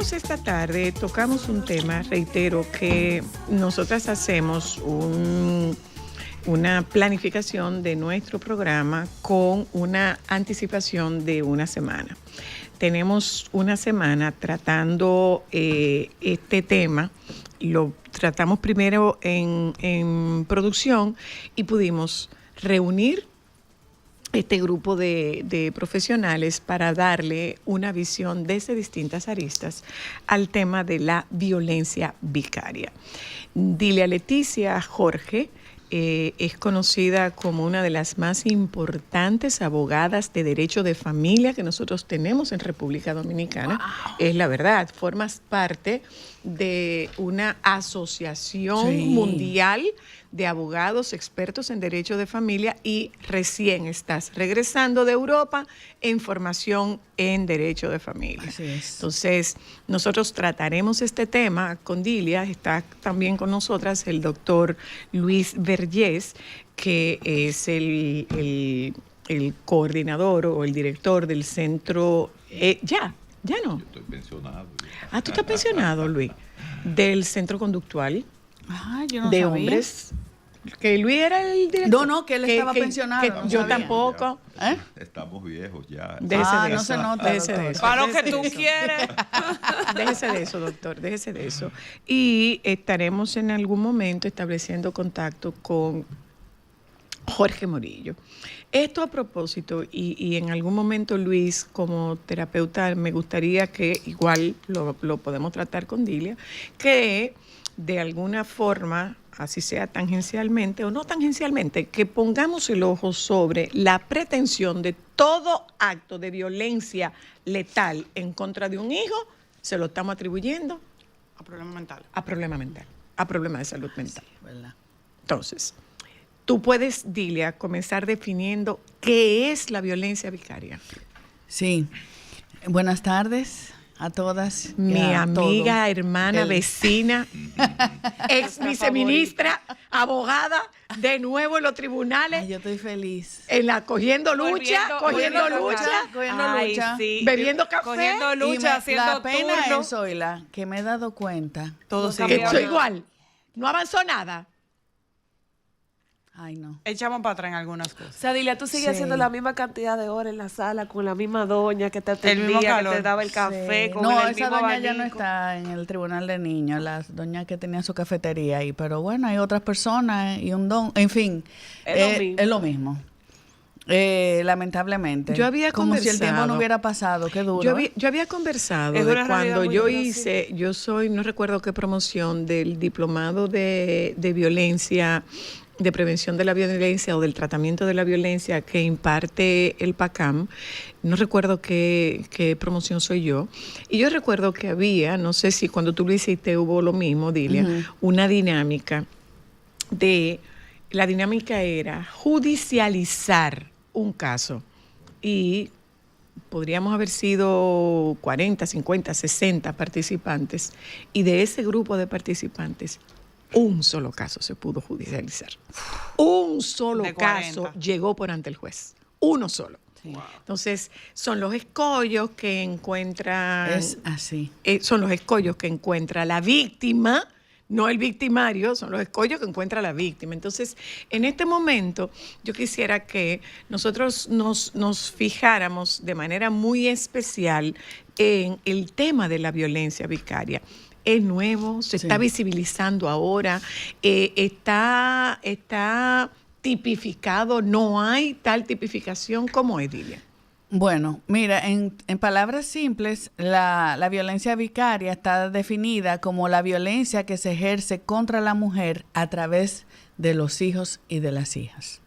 nosotros esta tarde tocamos un tema, reitero, que nosotras hacemos una planificación de nuestro programa con una anticipación de una semana. Tenemos una semana tratando este tema, lo tratamos primero en producción y pudimos reunir este grupo de profesionales para darle una visión desde distintas aristas al tema de la violencia vicaria. Dilia Leticia Jorge es conocida como una de las más importantes abogadas de derecho de familia que nosotros tenemos en República Dominicana. Wow. Es la verdad, formas parte de una asociación mundial de abogados expertos en derecho de familia y recién estás regresando de Europa en formación en derecho de familia. Así es. Entonces, nosotros trataremos este tema con Dilia. Está también con nosotras el doctor Luis Vergés, que es el coordinador o el director del centro. ¿Ya no? Yo estoy pensionado. Ah, tú estás pensionado, Luis. Del centro conductual yo no de sabía. Hombres. Que Luis era el director. No, que él estaba pensionado. Que no yo sabía. tampoco. Ya, estamos viejos ya. Déjese de no eso. se nota. Déjese de eso. Para lo que tú quieres. Déjese de eso, doctor, déjese de eso. Y estaremos en algún momento estableciendo contacto con Jorge Morillo. Esto a propósito, y en algún momento, Luis, como terapeuta, me gustaría que igual lo podemos tratar con Dilia, que de alguna forma, así sea tangencialmente o no tangencialmente, que pongamos el ojo sobre la pretensión de todo acto de violencia letal en contra de un hijo, se lo estamos atribuyendo A problema mental. a problema mental, a problema de salud mental. Sí, ¿verdad? Entonces, tú puedes, Dilia, comenzar definiendo qué es la violencia vicaria. Sí. Buenas tardes a todas. Mi a amiga, todo. hermana, vecina, ex viceministra, abogada, de nuevo en los tribunales, Ay, yo estoy feliz. cogiendo lucha, Sí. bebiendo café. Cogiendo Y lucha, haciendo la pena turno. es, Zoila, que me he dado cuenta. Todo Que sigue estoy igual. igual. No avanzó nada. Ay, no. Echamos para atrás en algunas O cosas. sea, Dilia, tú sigues Sí. haciendo la misma cantidad de horas en la sala con la misma doña que te El mismo atendía, que calor. te daba el café, Sí. con No, el esa mismo doña ya no abanico. está en el tribunal de niños, la doña que tenía su cafetería ahí, pero bueno, hay otras personas y un don, en fin, Es lo mismo. es lo mismo. Lamentablemente. Yo había como si el tiempo conversado. no hubiera pasado, qué duro. Yo había conversado Es de una realidad cuando muy yo dura, sí. hice, yo soy, no recuerdo qué promoción, del diplomado de violencia, de prevención de la violencia o del tratamiento de la violencia que imparte el PACAM. No recuerdo qué promoción soy yo. Y yo recuerdo que había, no sé si cuando tú lo hiciste hubo lo mismo, Dilia, una dinámica la dinámica era judicializar un caso y podríamos haber sido 40, 50, 60 participantes y de ese grupo de participantes un solo caso se pudo judicializar. Un solo De caso 40. llegó por ante el juez. Uno solo. Sí. Entonces, son los escollos que encuentran... Es así. son los escollos que encuentra la víctima, no el victimario, son los escollos que encuentra la víctima. Entonces, en este momento, yo quisiera que nosotros nos fijáramos de manera muy especial en el tema de la violencia vicaria. Es nuevo, se está visibilizando ahora, está tipificado, no hay tal tipificación como es, Dilia. Bueno, mira, en palabras simples, la violencia vicaria está definida como la violencia que se ejerce contra la mujer a través de los hijos y de las hijas.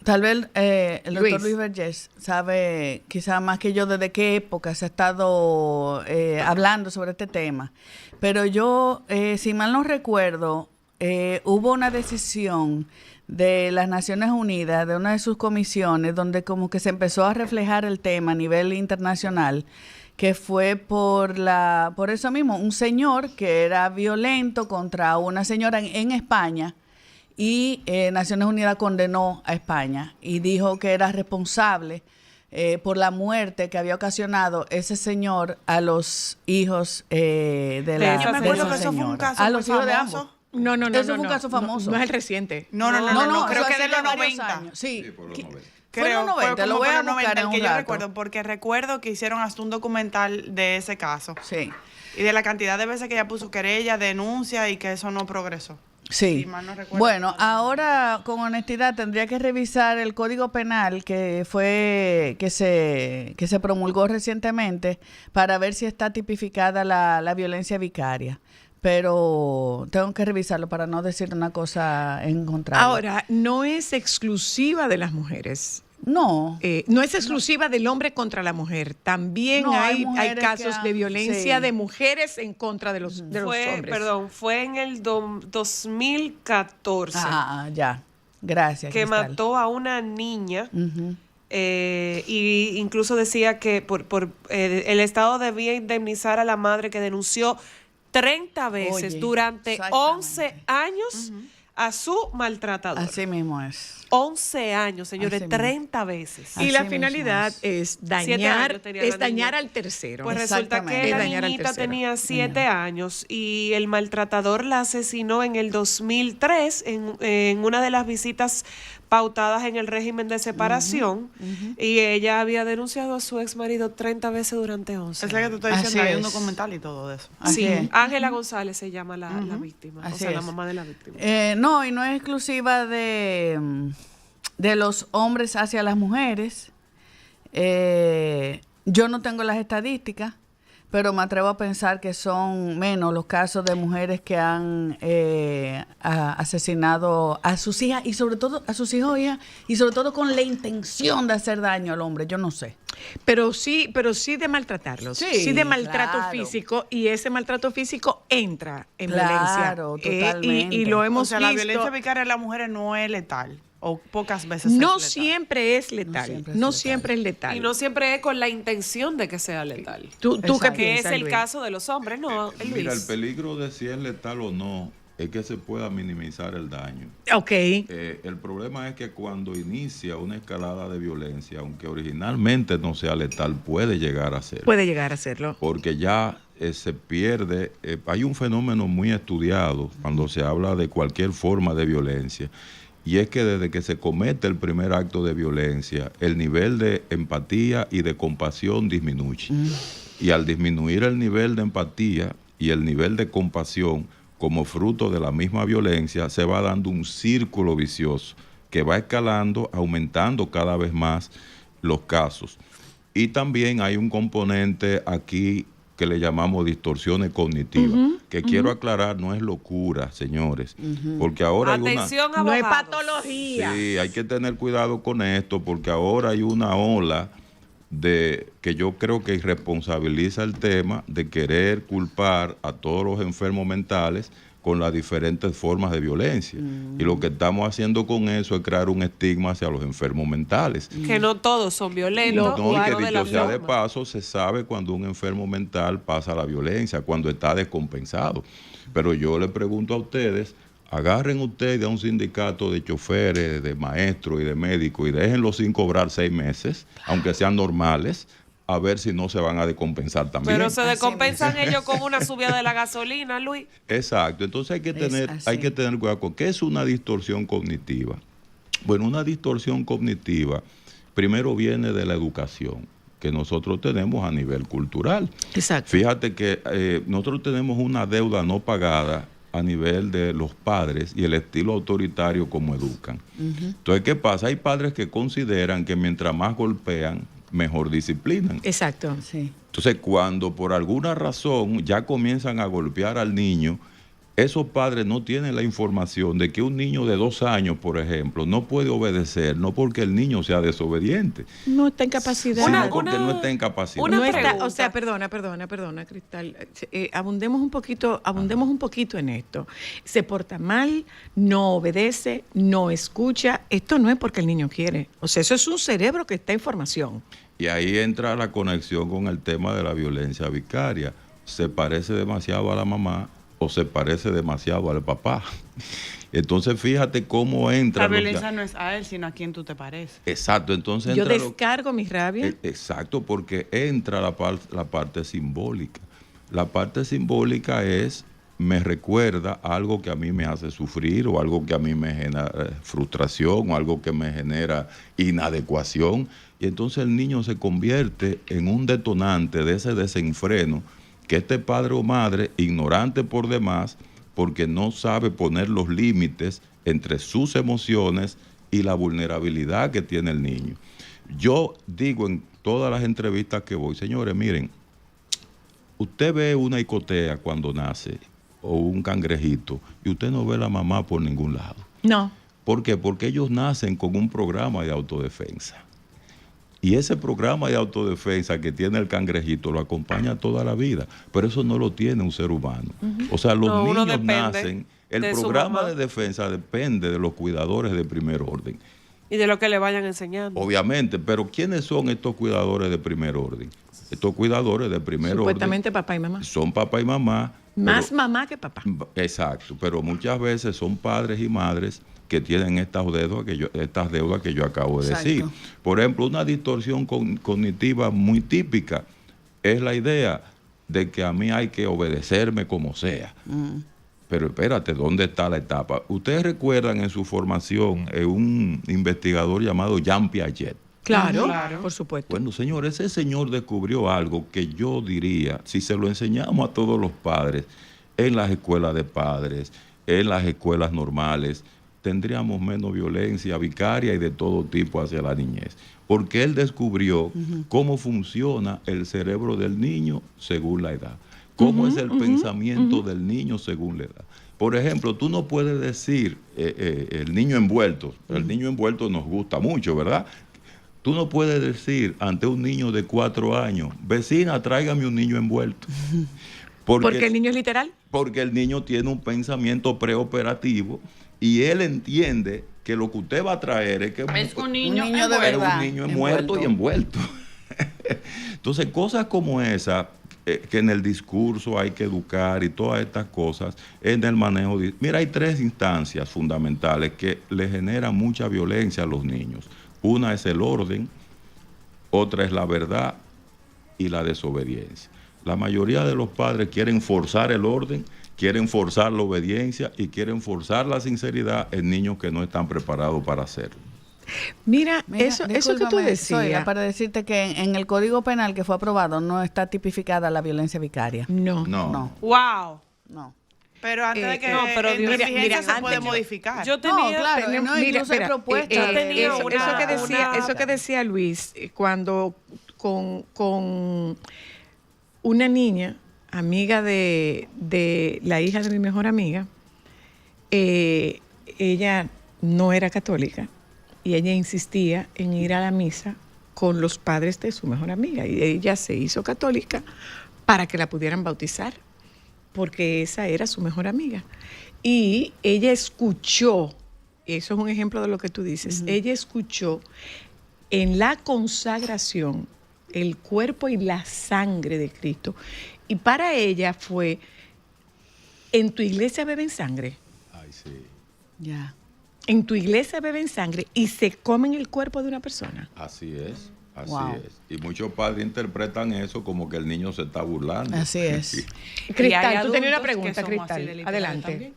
Tal vez el doctor Luis Vergés sabe quizá más que yo desde qué época se ha estado hablando sobre este tema. Pero yo, si mal no recuerdo, hubo una decisión de las Naciones Unidas, de una de sus comisiones, donde como que se empezó a reflejar el tema a nivel internacional, que fue por eso mismo, un señor que era violento contra una señora en España, y Naciones Unidas condenó a España y dijo que era responsable por la muerte que había ocasionado ese señor a los hijos de la Yo me acuerdo esa que eso fue un señora. caso A muy los hijos de famoso. ambos. No, Eso fue un caso famoso. No es el reciente. No, creo eso que de hace los varios 90. años. Sí. Sí, por los 90. Fue en los 90, lo como voy por a los buscar en el que un yo rato. recuerdo, porque recuerdo que hicieron hasta un documental de ese caso. Sí. Y de la cantidad de veces que ella puso querella, denuncia y que eso no progresó. Sí. Si mal no recuerdo. Bueno, ahora con honestidad tendría que revisar el Código Penal que se promulgó recientemente para ver si está tipificada la violencia vicaria. Pero tengo que revisarlo para no decir una cosa en contrario. Ahora, no es exclusiva de las mujeres. No. No es exclusiva del hombre contra la mujer. También No, hay hay mujeres casos que de han- violencia sí. de mujeres en contra de los hombres. Fue en el 2014 Ya. Gracias. que Cristal. mató a una niña. Ujú. Y incluso decía que el Estado debía indemnizar a la madre que denunció 30 veces Oye, durante exactamente. 11 años a su maltratador. Así mismo es. 11 años, señores, Así mismo. 30 veces. Y la Así finalidad mismo es 7 dañar, años tenía la niña. al tercero. Pues resulta Exactamente. que Es la dañar al niñita tercero. tenía 7 años y el maltratador la asesinó en el 2003 en una de las visitas pautadas en el régimen de separación y ella había denunciado a su ex marido 30 veces durante 11 Es la que te estoy Así diciendo, hay un es. documental y todo de eso. Así Sí, es. Ángela González se llama la víctima, Así o sea, la es. mamá de la víctima. No, y no es exclusiva de los hombres hacia las mujeres. Yo no tengo las estadísticas, pero me atrevo a pensar que son menos los casos de mujeres que han asesinado a sus hijas y sobre todo a sus hijos e hijas y sobre todo con la intención de hacer daño al hombre. Yo no sé. Pero sí de maltratarlos. Sí, Sí, de maltrato claro. físico, y ese maltrato físico entra en Claro, violencia. totalmente. Y lo O hemos sea, la visto. violencia vicaria de las mujeres no es letal, o pocas veces es No letal. siempre es letal. siempre es No letal. siempre es letal. Y no siempre es con la intención de que sea letal. ¿Tú qué Exacto. Que es piensas, el Luis? caso de los hombres, ¿no, Luis? Mira, el peligro de si es letal o no es que se pueda minimizar el daño. Ok. El problema es que cuando inicia una escalada de violencia, aunque originalmente no sea letal, puede llegar a ser. Puede llegar a serlo. Porque ya se pierde. Hay un fenómeno muy estudiado cuando se habla de cualquier forma de violencia, y es que desde que se comete el primer acto de violencia, el nivel de empatía y de compasión disminuye. Y al disminuir el nivel de empatía y el nivel de compasión como fruto de la misma violencia, se va dando un círculo vicioso que va escalando, aumentando cada vez más los casos. Y también hay un componente aquí que le llamamos distorsiones cognitivas, que quiero aclarar, no es locura, señores, porque ahora Atención, No es abogados. patología. Sí, hay que tener cuidado con esto, porque ahora hay una ola de que yo creo que irresponsabiliza el tema de querer culpar a todos los enfermos mentales con las diferentes formas de violencia. Y lo que estamos haciendo con eso es crear un estigma hacia los enfermos mentales. Que no todos son violentos. No, y o que no de la dicho sea de forma. paso, se sabe cuando un enfermo mental pasa a la violencia, cuando está descompensado. Pero yo le pregunto a ustedes, agarren ustedes a un sindicato de choferes, de maestros y de médicos y déjenlos sin cobrar 6 meses, aunque sean normales, a ver si no se van a descompensar también. Pero se descompensan ellos con una subida de la gasolina, Luis. Exacto, entonces hay que tener cuidado con qué es una distorsión cognitiva. Bueno, una distorsión cognitiva primero viene de la educación que nosotros tenemos a nivel cultural. Exacto. Fíjate que nosotros tenemos una deuda no pagada a nivel de los padres y el estilo autoritario como educan. Entonces, ¿qué pasa? Hay padres que consideran que mientras más golpean, mejor disciplinan. Exacto. Sí. Entonces, cuando por alguna razón ya comienzan a golpear al niño, esos padres no tienen la información de que un niño de 2 años, por ejemplo, no puede obedecer, no porque el niño sea desobediente, No está en capacidad. sino porque no está en capacidad. una No está, pregunta. o sea, perdona, Cristal. Abundemos un poquito en esto. Se porta mal, no obedece, no escucha. Esto no es porque el niño quiere. O sea, eso es un cerebro que está en formación. Y ahí entra la conexión con el tema de la violencia vicaria. Se parece demasiado a la mamá o se parece demasiado al papá. Entonces fíjate cómo entra. La violencia no es a él, sino a quien tú te pareces. Exacto, entonces Yo entra descargo mi rabia. Exacto, porque entra la parte simbólica. La parte simbólica me recuerda algo que a mí me hace sufrir, o algo que a mí me genera frustración, o algo que me genera inadecuación. Y entonces el niño se convierte en un detonante de ese desenfreno que este padre o madre, ignorante por demás, porque no sabe poner los límites entre sus emociones y la vulnerabilidad que tiene el niño. Yo digo en todas las entrevistas que voy, señores, miren, usted ve una icotea cuando nace, o un cangrejito, y usted no ve a la mamá por ningún lado. No. ¿Por qué? Porque ellos nacen con un programa de autodefensa. Y ese programa de autodefensa que tiene el cangrejito lo acompaña toda la vida, pero eso no lo tiene un ser humano. O sea, los niños nacen, el programa de defensa depende de los cuidadores de primer orden. Y de lo que le vayan enseñando. Obviamente, pero ¿quiénes son estos cuidadores de primer orden? Estos cuidadores de primer orden. Supuestamente papá y mamá. Son papá y mamá. Más mamá que papá. Exacto, pero muchas veces son padres y madres que tienen estas deudas que yo acabo de decir. Por ejemplo, una distorsión cognitiva muy típica es la idea de que a mí hay que obedecerme como sea. Pero espérate, ¿dónde está la etapa? Ustedes recuerdan en su formación un investigador llamado Jean Piaget. Claro, por supuesto. Bueno, señor, ese señor descubrió algo que yo diría, si se lo enseñamos a todos los padres, en las escuelas de padres, en las escuelas normales, tendríamos menos violencia vicaria y de todo tipo hacia la niñez. Porque él descubrió cómo funciona el cerebro del niño según la edad. Cómo es el pensamiento del niño según la edad. Por ejemplo, tú no puedes decir el niño envuelto. El niño envuelto nos gusta mucho, ¿verdad? Tú no puedes decir ante un niño de 4 años, vecina, tráigame un niño envuelto. ¿Porque el niño es literal? Porque el niño tiene un pensamiento preoperativo y él entiende que lo que usted va a traer es que es un niño de verdad, un niño muerto y envuelto. Entonces, cosas como esas, que en el discurso hay que educar y todas estas cosas, en el manejo. Mira, hay 3 instancias fundamentales que le generan mucha violencia a los niños. Una es el orden, otra es la verdad y la desobediencia. La mayoría de los padres quieren forzar el orden, quieren forzar la obediencia y quieren forzar la sinceridad en niños que no están preparados para hacerlo. Mira, eso que tú decías. Zoila, para decirte que en el Código Penal que fue aprobado no está tipificada la violencia vicaria. No. ¡Wow! No. Pero antes de que mira, se puede modificar. Yo tenía, incluso hay propuestas. Eso que decía Luis, cuando con una niña, amiga de la hija de mi mejor amiga, ella no era católica y ella insistía en ir a la misa con los padres de su mejor amiga y ella se hizo católica para que la pudieran bautizar, porque esa era su mejor amiga. Y ella escuchó, eso es un ejemplo de lo que tú dices, ella escuchó en la consagración el cuerpo y la sangre de Cristo. Y para ella fue, ¿en tu iglesia beben sangre? Ay, sí. Ya. En tu iglesia beben sangre y se comen el cuerpo de una persona. Así es. Así Wow. es. Y muchos padres interpretan eso como que el niño se está burlando. Así es. Cristal, tú tenías una pregunta, Cristal. Adelante.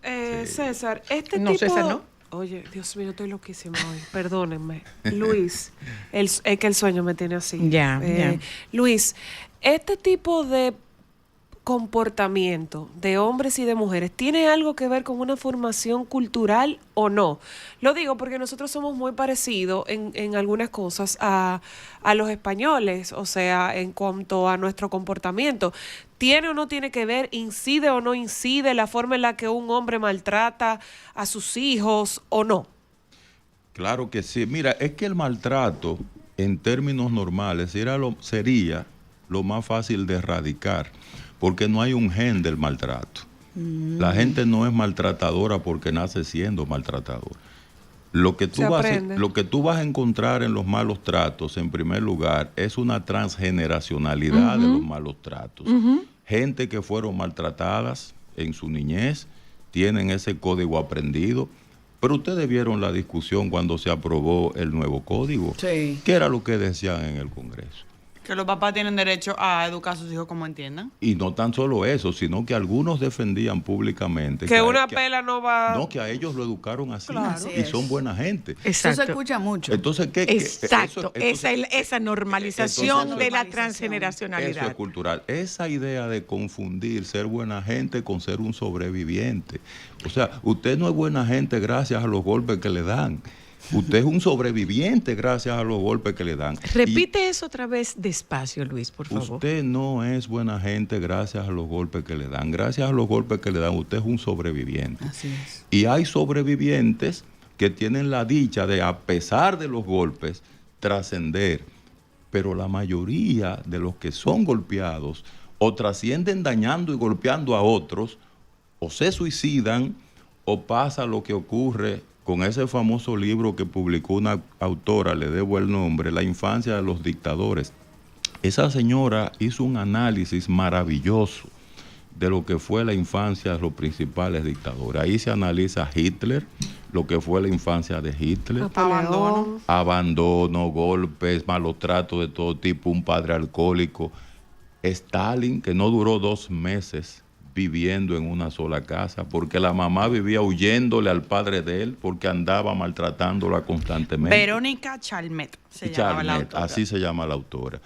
César, No, tipo... César, ¿no? Oye, Dios mío, estoy loquísima hoy. Perdónenme. Luis, es que el sueño me tiene así. Ya. Luis, este tipo de comportamiento de hombres y de mujeres tiene algo que ver con una formación cultural o no? Lo digo porque nosotros somos muy parecidos en algunas cosas a los españoles, o sea, en cuanto a nuestro comportamiento. ¿Tiene o no tiene que ver, incide o no incide la forma en la que un hombre maltrata a sus hijos o no? Claro que sí. Mira, es que el maltrato, en términos normales, sería lo más fácil de erradicar, porque no hay un gen del maltrato. La gente no es maltratadora porque nace siendo maltratador. Lo que tú vas a encontrar en los malos tratos, en primer lugar, es una transgeneracionalidad de los malos tratos. Gente que fueron maltratadas en su niñez, tienen ese código aprendido. Pero ustedes vieron la discusión cuando se aprobó el nuevo código. Sí. ¿Qué era lo que decían en el Congreso? Que los papás tienen derecho a educar a sus hijos como entiendan. Y no tan solo eso, sino que algunos defendían públicamente que una pela no va... No, que a ellos lo educaron así, Claro. y son buena gente. Eso Exacto. se escucha mucho. Entonces, ¿qué? Exacto, Entonces, esa normalización entonces, de la eso transgeneracionalidad. eso es cultural. Esa idea de confundir ser buena gente con ser un sobreviviente. O sea, usted no es buena gente gracias a los golpes que le dan. Usted es un sobreviviente gracias a los golpes que le dan. Repite eso otra vez despacio, Luis, por favor. Usted no es buena gente gracias a los golpes que le dan. Gracias a los golpes que le dan, usted es un sobreviviente. Así es. Y hay sobrevivientes que tienen la dicha de, a pesar de los golpes, trascender. Pero la mayoría de los que son golpeados o trascienden dañando y golpeando a otros, o se suicidan, o pasa lo que ocurre con ese famoso libro que publicó una autora, le debo el nombre, La infancia de los dictadores. Esa señora hizo un análisis maravilloso de lo que fue la infancia de los principales dictadores. Ahí se analiza Hitler, lo que fue la infancia de Hitler, abandono, golpes, malos tratos de todo tipo, un padre alcohólico, Stalin, que no duró 2 meses viviendo en una sola casa, porque la mamá vivía huyéndole al padre de él, porque andaba maltratándola constantemente. Verónica Chalmet se llamaba la autora. Así se llama la autora.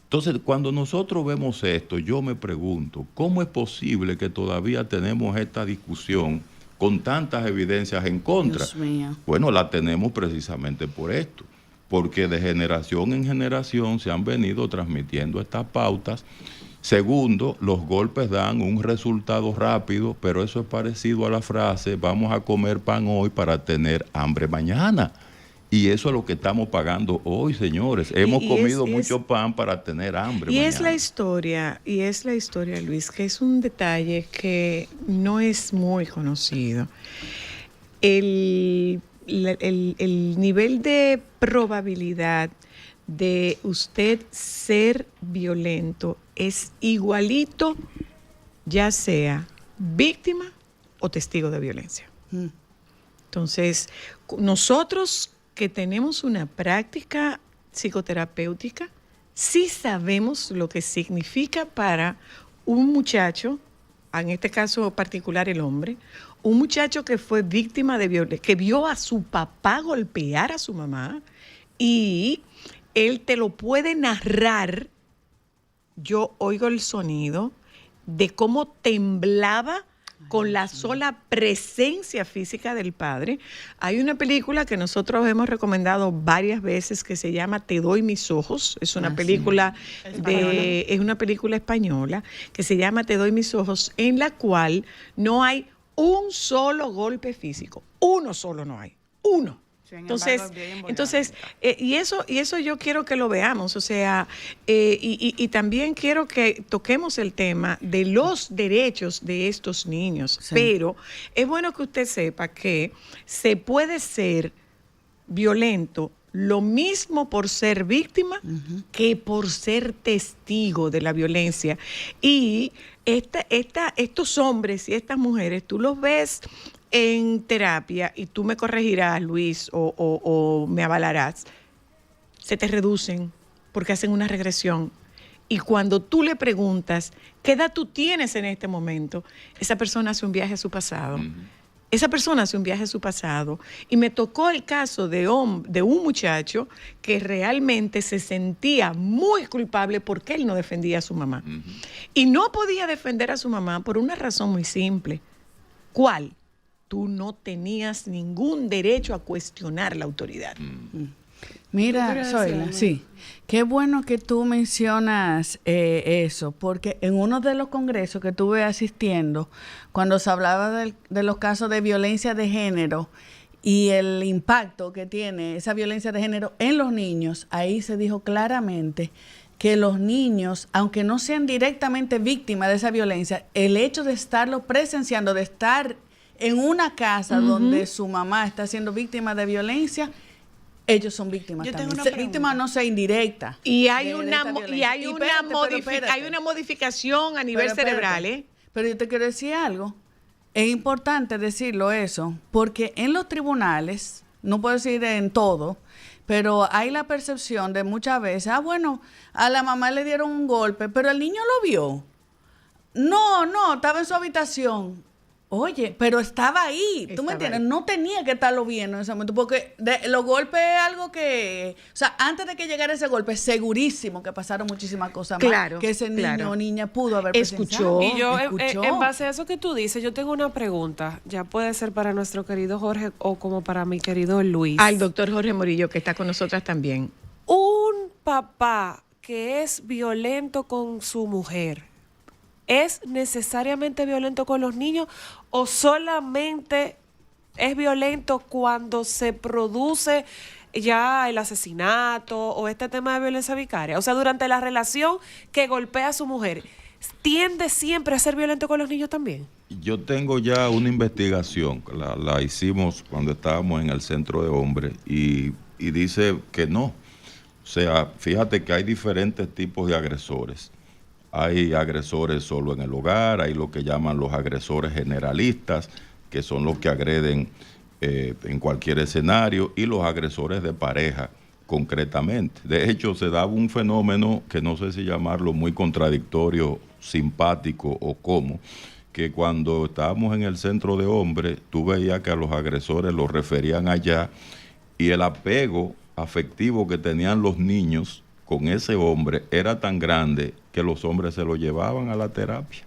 Entonces, cuando nosotros vemos esto, yo me pregunto, ¿cómo es posible que todavía tenemos esta discusión con tantas evidencias en contra? Dios mío. Bueno, la tenemos precisamente por esto, porque de generación en generación se han venido transmitiendo estas pautas. Segundo, los golpes dan un resultado rápido, pero eso es parecido a la frase, vamos a comer pan hoy para tener hambre mañana. Y eso es lo que estamos pagando hoy, señores. Hemos comido mucho pan para tener hambre mañana. Es la historia, Luis, que es un detalle que no es muy conocido. El nivel de probabilidad de usted ser violento es igualito, ya sea víctima o testigo de violencia. Entonces, nosotros que tenemos una práctica psicoterapéutica, sí sabemos lo que significa para un muchacho, en este caso particular el hombre, un muchacho que fue víctima de violencia, que vio a su papá golpear a su mamá, y él te lo puede narrar. Yo oigo el sonido de cómo temblaba con la sola presencia física del padre. Hay una película que nosotros hemos recomendado varias veces que se llama Te doy mis ojos. Es una película es una película española que se llama Te doy mis ojos, en la cual no hay un solo golpe físico. Uno solo no hay. Uno. Entonces, y eso yo quiero que lo veamos, o sea, y también quiero que toquemos el tema de los derechos de estos niños, sí. Pero es bueno que usted sepa que se puede ser violento lo mismo por ser víctima que por ser testigo de la violencia. Y estos hombres y estas mujeres, tú los ves en terapia, y tú me corregirás, Luis, o me avalarás, se te reducen porque hacen una regresión. Y cuando tú le preguntas, ¿qué edad tú tienes en este momento? Esa persona hace un viaje a su pasado. Esa persona hace un viaje a su pasado. Y me tocó el caso de un muchacho que realmente se sentía muy culpable porque él no defendía a su mamá. Y no podía defender a su mamá por una razón muy simple. ¿Cuál? Tú no tenías ningún derecho a cuestionar la autoridad. Mira, Zoila, sí, qué bueno que tú mencionas eso, porque en uno de los congresos que estuve asistiendo, cuando se hablaba de los casos de violencia de género y el impacto que tiene esa violencia de género en los niños, ahí se dijo claramente que los niños, aunque no sean directamente víctimas de esa violencia, el hecho de estarlo presenciando, de estar en una casa donde su mamá está siendo víctima de violencia, ellos son víctimas también. Víctima no sea indirecta. Y hay una modificación a nivel cerebral, Pero yo te quiero decir algo. Es importante decirlo eso, porque en los tribunales, no puedo decir en todo, pero hay la percepción de muchas veces, bueno, a la mamá le dieron un golpe, pero el niño lo vio. No, estaba en su habitación. Oye, pero estaba ahí, ¿tú me entiendes? No tenía que estarlo viendo en ese momento, porque los golpes es algo que, o sea, antes de que llegara ese golpe, segurísimo que pasaron muchísimas cosas más que ese niño o niña pudo haber escuchó. Y yo, en base a eso que tú dices, yo tengo una pregunta, ya puede ser para nuestro querido Jorge o como para mi querido Luis. Al doctor Jorge Morillo, que está con nosotras también. Un papá que es violento con su mujer, ¿es necesariamente violento con los niños o solamente es violento cuando se produce ya el asesinato o este tema de violencia vicaria? O sea, durante la relación que golpea a su mujer, ¿tiende siempre a ser violento con los niños también? Yo tengo ya una investigación, la hicimos cuando estábamos en el centro de hombres y dice que no. O sea, fíjate que hay diferentes tipos de agresores. Hay agresores solo en el hogar, hay lo que llaman los agresores generalistas, que son los que agreden en cualquier escenario, y los agresores de pareja, concretamente. De hecho, se daba un fenómeno que no sé si llamarlo muy contradictorio, simpático o cómo, que cuando estábamos en el centro de hombres, tú veías que a los agresores los referían allá, y el apego afectivo que tenían los niños con ese hombre era tan grande que los hombres se lo llevaban a la terapia.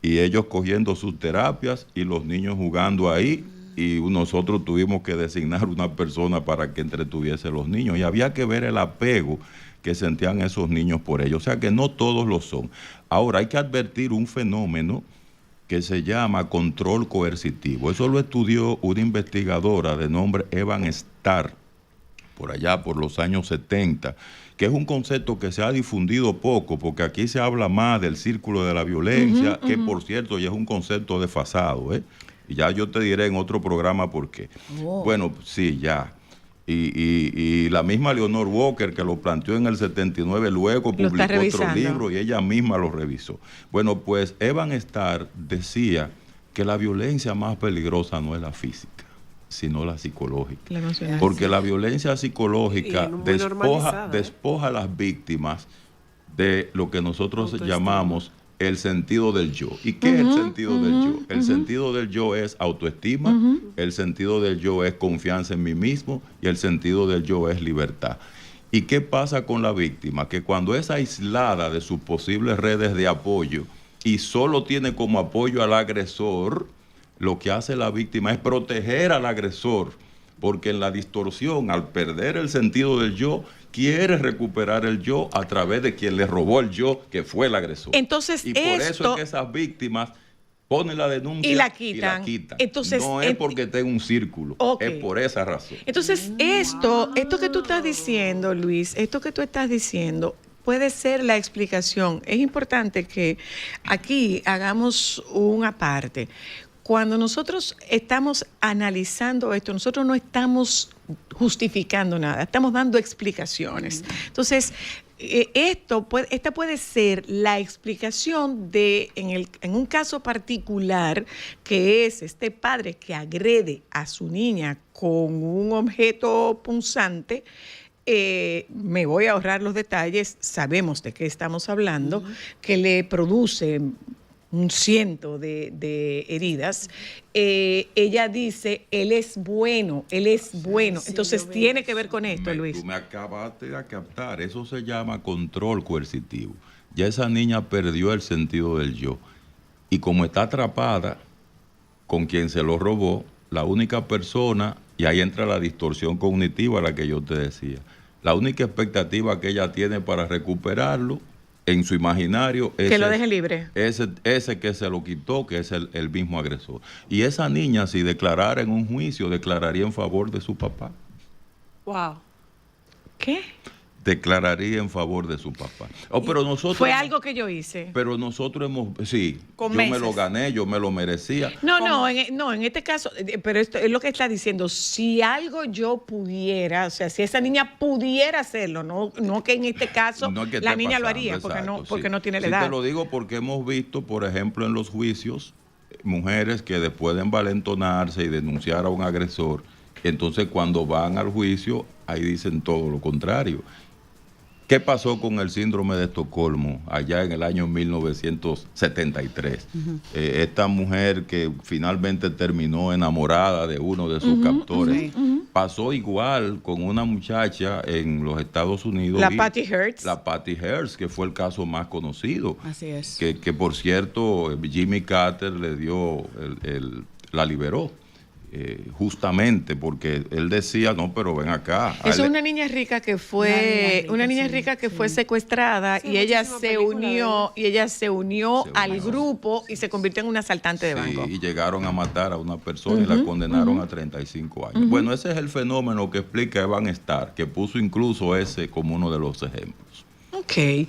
Y ellos cogiendo sus terapias y los niños jugando ahí, y nosotros tuvimos que designar una persona para que entretuviese a los niños. Y había que ver el apego que sentían esos niños por ellos. O sea que no todos lo son. Ahora hay que advertir un fenómeno que se llama control coercitivo. Eso lo estudió una investigadora de nombre Evan Starr, por allá por los años 70, que es un concepto que se ha difundido poco, porque aquí se habla más del círculo de la violencia, que por cierto ya es un concepto desfasado, y ya yo te diré en otro programa por qué. Bueno, sí, ya. Y la misma Leonor Walker, que lo planteó en el 79, luego publicó otro libro y ella misma lo revisó. Bueno, pues Evan Starr decía que la violencia más peligrosa no es la física, sino la psicológica. Porque la violencia psicológica despoja a las víctimas de lo que nosotros llamamos el sentido del yo. ¿Y qué es el sentido del yo? El sentido del yo es autoestima, el sentido del yo es confianza en mí mismo y el sentido del yo es libertad. ¿Y qué pasa con la víctima? Que cuando es aislada de sus posibles redes de apoyo y solo tiene como apoyo al agresor, lo que hace la víctima es proteger al agresor, porque en la distorsión, al perder el sentido del yo, quiere recuperar el yo a través de quien le robó el yo, que fue el agresor. Entonces, y por eso es que esas víctimas ponen la denuncia y la quitan. Entonces, no es porque esté en un círculo, es por esa razón. Entonces, esto que tú estás diciendo, Luis, esto que tú estás diciendo, puede ser la explicación. Es importante que aquí hagamos un aparte. Cuando nosotros estamos analizando esto, nosotros no estamos justificando nada, estamos dando explicaciones. Entonces, esta puede ser la explicación de, en un caso particular, que es este padre que agrede a su niña con un objeto punzante. Me voy a ahorrar los detalles, sabemos de qué estamos hablando, que le produce un ciento de heridas. Ella dice, él es bueno. Entonces tiene que ver con esto, Luis. Tú me acabaste de captar, eso se llama control coercitivo. Ya esa niña perdió el sentido del yo. Y como está atrapada con quien se lo robó, la única persona, y ahí entra la distorsión cognitiva a la que yo te decía, la única expectativa que ella tiene para recuperarlo en su imaginario es que lo deje libre. Ese que se lo quitó, que es el mismo agresor. Y esa niña, si declarara en un juicio, declararía en favor de su papá. Wow. ¿Qué? declararía en favor de su papá. Pero nosotros Fue algo que yo hice. Pero nosotros sí, Con yo meses. me lo gané, yo me lo merecía. No, en este caso, pero esto es lo que está diciendo, si algo yo pudiera, o sea, si esa niña pudiera hacerlo, no que en este caso No es que la esté niña lo pasando, haría, exacto, porque sí. no tiene la Sí, edad. te lo digo porque hemos visto, por ejemplo, en los juicios, mujeres que después de envalentonarse y denunciar a un agresor, entonces cuando van al juicio, ahí dicen todo lo contrario. ¿Qué pasó con el síndrome de Estocolmo allá en el año 1973? Esta mujer que finalmente terminó enamorada de uno de sus captores, pasó igual con una muchacha en los Estados Unidos. La Patty Hearst. La Patty Hearst, que fue el caso más conocido. Así es. Que por cierto, Jimmy Carter le dio, la liberó. Justamente porque él decía, no, pero ven acá. Es una niña rica que fue fue secuestrada Sí, y ella muchísima se película unió de y ella se unió al unió. grupo y se convirtió en un asaltante de banco. Y llegaron a matar a una persona y la condenaron a 35 años. Bueno, ese es el fenómeno que explica Evan Starr, que puso incluso ese como uno de los ejemplos. Ok,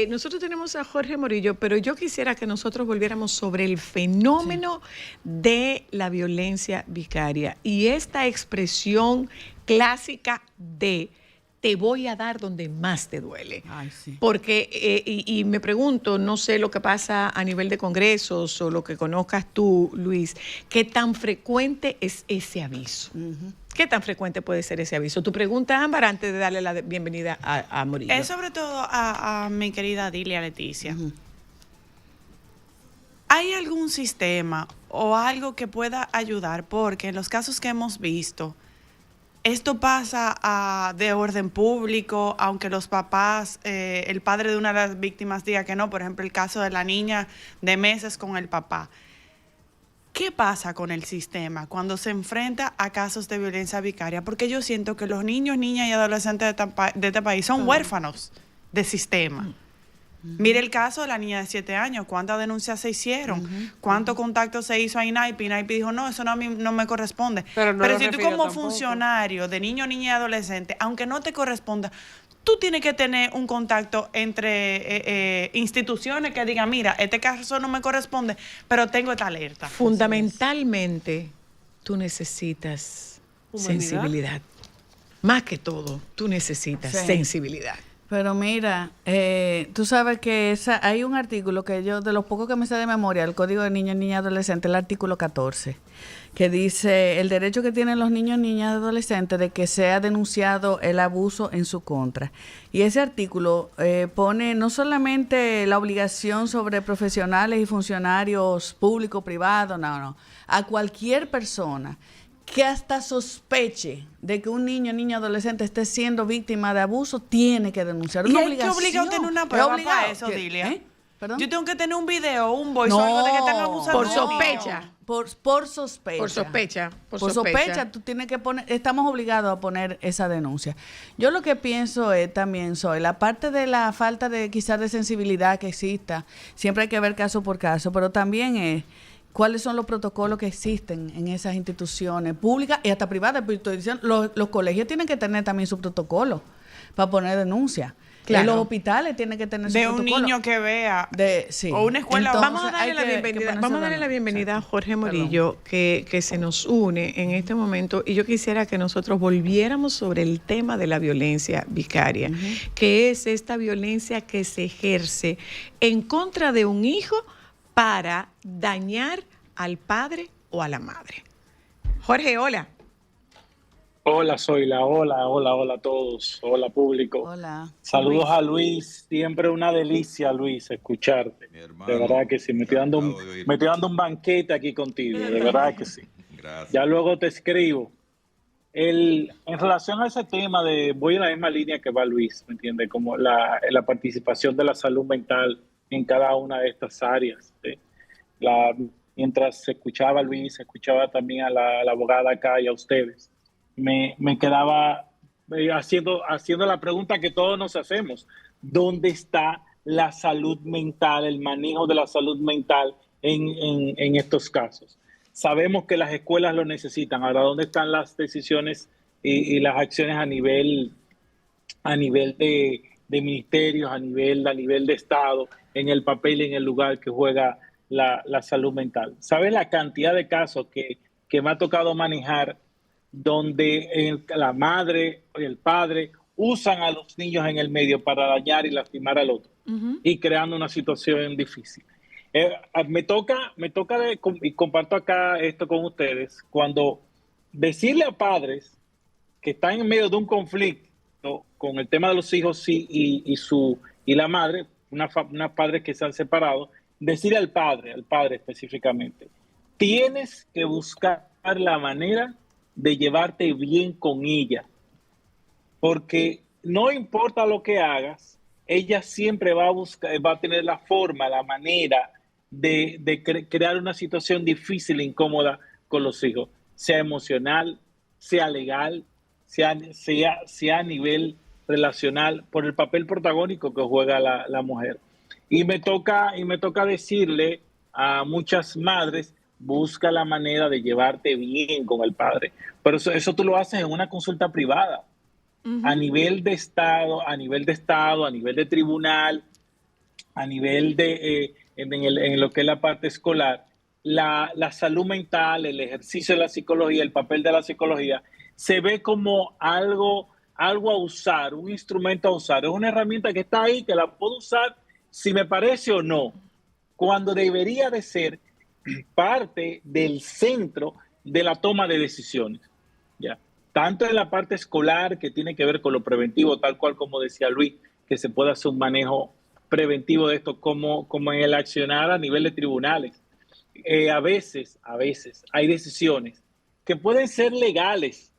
nosotros tenemos a Jorge Morillo, pero yo quisiera que nosotros volviéramos sobre el fenómeno de la violencia vicaria y esta expresión clásica de te voy a dar donde más te duele. Ay, sí. Porque, y me pregunto, no sé lo que pasa a nivel de congresos o lo que conozcas tú, Luis, ¿qué tan frecuente es ese aviso? ¿Qué tan frecuente puede ser ese aviso? Tu pregunta, Ámbar, antes de darle la bienvenida a Morillo. Es sobre todo a mi querida Dilia Leticia. ¿Hay algún sistema o algo que pueda ayudar? Porque en los casos que hemos visto, esto pasa de orden público, aunque los papás, el padre de una de las víctimas diga que no, por ejemplo, el caso de la niña de meses con el papá. ¿Qué pasa con el sistema cuando se enfrenta a casos de violencia vicaria? Porque yo siento que los niños, niñas y adolescentes de este país son huérfanos de sistema. Mire el caso de la niña de 7 años, cuántas denuncias se hicieron, cuántos contactos se hizo a INAIP, INAIP dijo, no, eso no me corresponde. Pero no lo si tú refirió como tampoco. funcionario de niño, niña y adolescente, aunque no te corresponda, tú tienes que tener un contacto entre instituciones que digan, mira, este caso no me corresponde, pero tengo esta alerta. Fundamentalmente, tú necesitas Humanidad. sensibilidad. Más que todo, tú necesitas Sí. sensibilidad. Pero mira, tú sabes que hay un artículo que yo, de los pocos que me sé de memoria, el Código de Niños, Niñas y Adolescentes, el artículo 14, que dice el derecho que tienen los niños, niñas y adolescentes de que sea denunciado el abuso en su contra. Y ese artículo pone no solamente la obligación sobre profesionales y funcionarios públicos, privados, no, a cualquier persona que hasta sospeche de que un niño, niña, adolescente esté siendo víctima de abuso, tiene que denunciar. Y Una hay que obligación. obligado a tener una Es prueba obligado. para eso, ¿Qué? Dilia. ¿Perdón? Yo tengo que tener un video, un voice o algo de que están abusando. Por de un niño. sospecha. Por sospecha. Por sospecha. Por sospecha, tú tienes que poner, estamos obligados a poner esa denuncia. Yo lo que pienso es también, la parte de la falta de quizás de sensibilidad que exista, siempre hay que ver caso por caso, pero también es cuáles son los protocolos que existen en esas instituciones públicas y hasta privadas. Pero estoy diciendo, los colegios tienen que tener también su protocolo para poner denuncia. Claro. Los hospitales tienen que tener su De protocolo. un niño que vea. Sí. O una escuela. Entonces, Vamos a darle hay la que bienvenida, ponerse vamos a de darle la acuerdo. bienvenida a Jorge Perdón. Morillo, que se nos une en este momento, y yo quisiera que nosotros volviéramos sobre el tema de la violencia vicaria, que es esta violencia que se ejerce en contra de un hijo para dañar al padre o a la madre. Jorge, hola. Hola, Zoila. Hola a todos. Hola, público. Hola. Saludos a Luis. Siempre una delicia, Luis, escucharte. Mi hermano, De verdad que sí. Me estoy dando encantado de oírte. me estoy dando un banquete aquí contigo. De verdad que sí. Gracias. Ya luego te escribo. En relación a ese tema voy en la misma línea que va Luis, ¿me entiendes? Como la participación de la salud mental en cada una de estas áreas. ¿Sí? Mientras se escuchaba a Luis, se escuchaba también a la abogada acá y a ustedes. Me quedaba haciendo la pregunta que todos nos hacemos. ¿Dónde está la salud mental, el manejo de la salud mental en estos casos? Sabemos que las escuelas lo necesitan. Ahora, ¿dónde están las decisiones y las acciones a nivel a nivel de ministerios, a nivel de Estado, en el papel y en el lugar que juega la salud mental. ¿Sabes la cantidad de casos que me ha tocado manejar donde la madre y el padre usan a los niños en el medio para dañar y lastimar al otro y creando una situación difícil? Me toca y comparto acá esto con ustedes, cuando decirle a padres que están en medio de un conflicto con el tema de los hijos y la madre, unas padres que se han separado, decirle al padre específicamente, tienes que buscar la manera de llevarte bien con ella, porque no importa lo que hagas, ella siempre va a tener la forma, la manera de crear una situación difícil e incómoda con los hijos, sea emocional, sea legal, sea a nivel relacional, por el papel protagónico que juega la mujer. Y me toca decirle a muchas madres, busca la manera de llevarte bien con el padre. Pero eso tú lo haces en una consulta privada. A nivel de Estado, a nivel de tribunal, a nivel en lo que es la parte escolar, la salud mental, el ejercicio de la psicología, el papel de la psicología, se ve como algo a usar, un instrumento a usar. Es una herramienta que está ahí, que la puedo usar si me parece o no, cuando debería de ser parte del centro de la toma de decisiones, ¿ya? Tanto en la parte escolar, que tiene que ver con lo preventivo, tal cual como decía Luis, que se puede hacer un manejo preventivo de esto, como en el accionar a nivel de tribunales. A veces hay decisiones que pueden ser legales,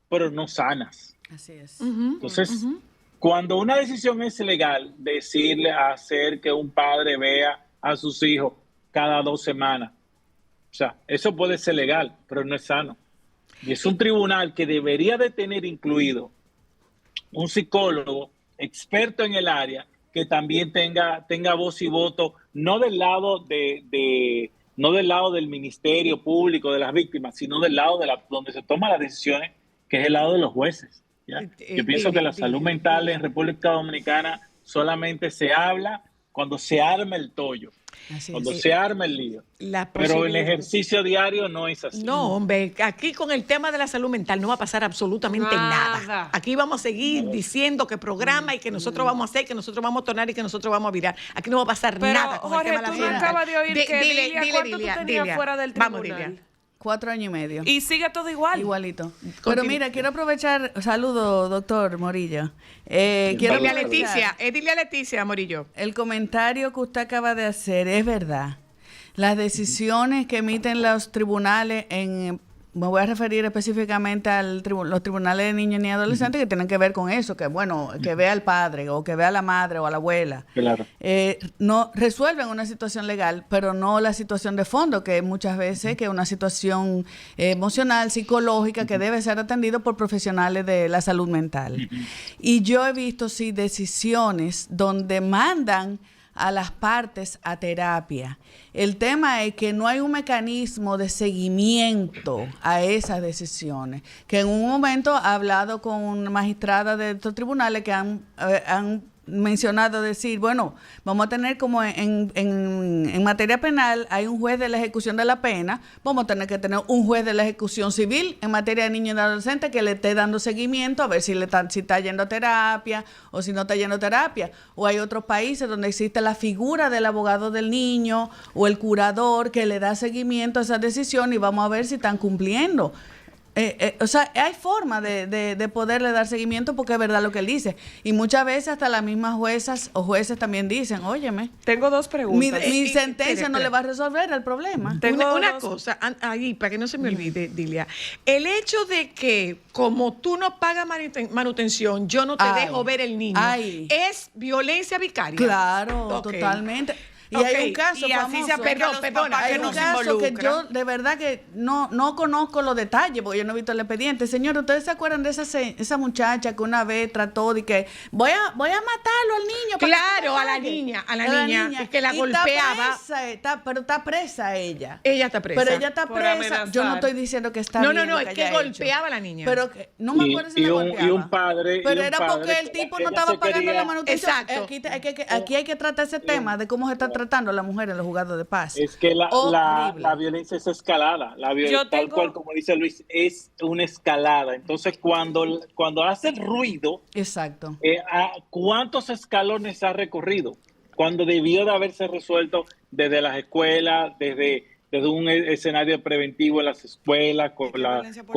pero no sanas. Así es. Entonces, cuando una decisión es legal, hacer que un padre vea a sus hijos cada 2 semanas, o sea, eso puede ser legal, pero no es sano. Y es un tribunal que debería de tener incluido un psicólogo experto en el área, que también tenga voz y voto, no del lado del Ministerio Público, de las víctimas, sino del lado donde se toman las decisiones, que es el lado de los jueces, ¿ya? Yo pienso que la salud mental en República Dominicana solamente se habla cuando se arma el tollo, se arma el lío. Pero el ejercicio diario no es así. No, hombre, aquí con el tema de la salud mental no va a pasar absolutamente nada. Aquí vamos a seguir diciendo que programa y que nosotros vamos a hacer, que nosotros vamos a tornar y que nosotros vamos a virar. Aquí no va a pasar nada con Jorge, el tema de la salud mental. tú no acabas de oír que Dilia, ¿cuánto tú tenías fuera del tribunal? Vamos, Dilia. 4 años y medio. Y sigue todo igual. Igualito. Pero mira, quiero aprovechar, saludo, doctor Morillo. Quiero Dile a Leticia, Morillo. El comentario que usted acaba de hacer es verdad. Las decisiones que emiten los tribunales me voy a referir específicamente a los tribunales de niños y adolescentes que tienen que ver con eso, que bueno, que vea al padre o que vea a la madre o a la abuela. Claro. No resuelven una situación legal, pero no la situación de fondo, que muchas veces que es una situación emocional, psicológica, que debe ser atendido por profesionales de la salud mental. Y yo he visto, sí, decisiones donde mandan a las partes a terapia. El tema es que no hay un mecanismo de seguimiento a esas decisiones, que en un momento he hablado con una magistrada de estos tribunales que han mencionado decir, bueno, vamos a tener como en materia penal hay un juez de la ejecución de la pena, vamos a tener que tener un juez de la ejecución civil en materia de niños y adolescentes que le esté dando seguimiento a ver si está yendo a terapia o si no está yendo a terapia. O hay otros países donde existe la figura del abogado del niño o el curador que le da seguimiento a esa decisión y vamos a ver si están cumpliendo. O sea, hay forma de poderle dar seguimiento porque es verdad lo que él dice. Y muchas veces hasta las mismas juezas o jueces también dicen, óyeme, tengo 2 preguntas. Mi sentencia no le va a resolver el problema. Tengo una cosa, ahí, para que no se me olvide, Dilia. El hecho de que, como tú no pagas manutención, yo no te dejo ver el niño, ¿es violencia vicaria? Claro, totalmente. Y hay un caso y así famoso. se aplica a los papás Hay que un no se caso que involucran. yo de verdad que no conozco los detalles porque yo no he visto el expediente. Señor, ¿ustedes se acuerdan de esa muchacha que una vez trató de que voy a matarlo al niño? para que Claro, tú me a la pagues"? niña, es que la Y golpeaba. pero está presa ella. Ella está presa. Pero ella está Por presa. amenazar. Yo no estoy diciendo que está No, bien. no, lo es que haya golpeaba hecho. a la niña. Pero no me acuerdo si la golpeaba. Y un padre. Pero y un era padre porque el que tipo ella no estaba se pagando quería- la manutención. Exacto. Aquí hay que tratar ese tema de cómo se está tratando a la mujer en los juzgados de paz. Es que la Horrible. violencia es escalada. Yo Tal tengo- cual, como dice Luis, es una escalada. Entonces, cuando hace ruido, Exacto. ¿cuántos escalones ha recorrido? Cuando debió de haberse resuelto desde las escuelas, desde un escenario preventivo en las escuelas, con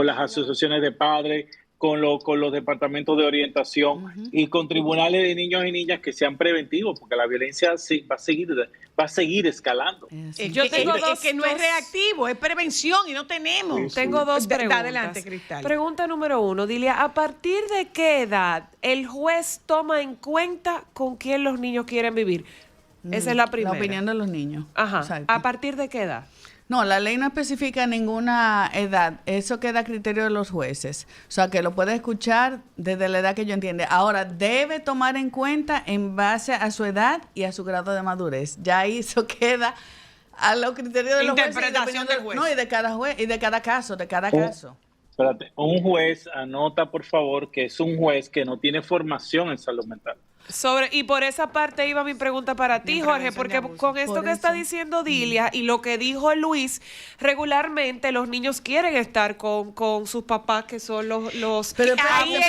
las asociaciones de padres, con los departamentos de orientación y con tribunales de niños y niñas que sean preventivos, porque la violencia va a seguir escalando. Yo tengo es que no es reactivo, es prevención y no tenemos. Tengo dos preguntas. Adelante, Cristal. Pregunta número 1, Dilia, ¿a partir de qué edad el juez toma en cuenta con quién los niños quieren vivir? Esa es la primera. La opinión de los niños. Ajá. Exacto. ¿A partir de qué edad? No, la ley no especifica ninguna edad. Eso queda a criterio de los jueces. O sea, que lo puede escuchar desde la edad que yo entiende. Ahora, debe tomar en cuenta en base a su edad y a su grado de madurez. Ya ahí eso queda a los criterios de los jueces. Interpretación del juez. No, y de cada juez, y de cada caso, Espérate, un juez, anota por favor que es un juez que no tiene formación en salud mental. Y por esa parte iba mi pregunta para ti, Jorge, porque con esto Por que está eso. diciendo Dilia y lo que dijo Luis, regularmente los niños quieren estar con sus papás, que son los Pero abusadores.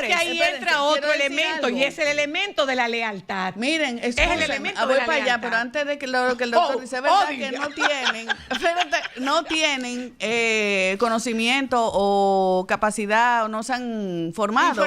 Es que ahí Espérense, entra otro quiero decir elemento algo. y es el elemento de la lealtad. Miren, el elemento voy de la para allá, lealtad. pero antes de que lo que el doctor dice, es verdad que no tienen conocimiento o capacidad o no se han formado.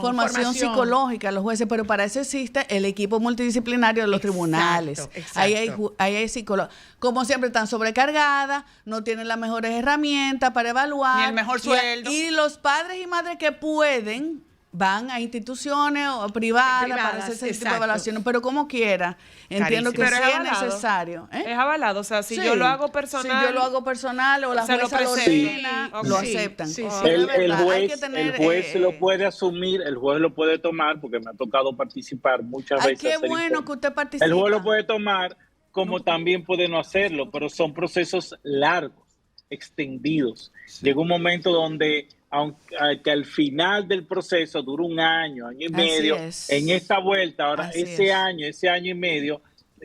Formación psicológica los jueces, pero para eso existe el equipo multidisciplinario de los tribunales. Exacto. Ahí hay psicólogos. Como siempre están sobrecargadas, no tienen las mejores herramientas para evaluar. Ni el mejor sueldo. Y los padres y madres que pueden van a instituciones o privadas para hacer ese tipo de exacto. evaluaciones, pero como quiera, entiendo que Pero es sea avalado. necesario. Es avalado, o sea, si Sí. yo lo hago personal. Si yo lo hago personal o la se lo jueza lo presento. ordena, Sí. lo Sí, aceptan. sí, sí. De El verdad, hay que tener, juez, lo puede asumir, el juez lo puede tomar, porque me ha tocado participar muchas Ay, veces. qué hacer bueno informes. que usted participa. El juez lo puede tomar, como también puede no hacerlo, pero son procesos largos, extendidos. Sí. Llega un momento donde, aunque al final del proceso dura un año y medio, es. en esta vuelta, ahora Así ese es. año y medio,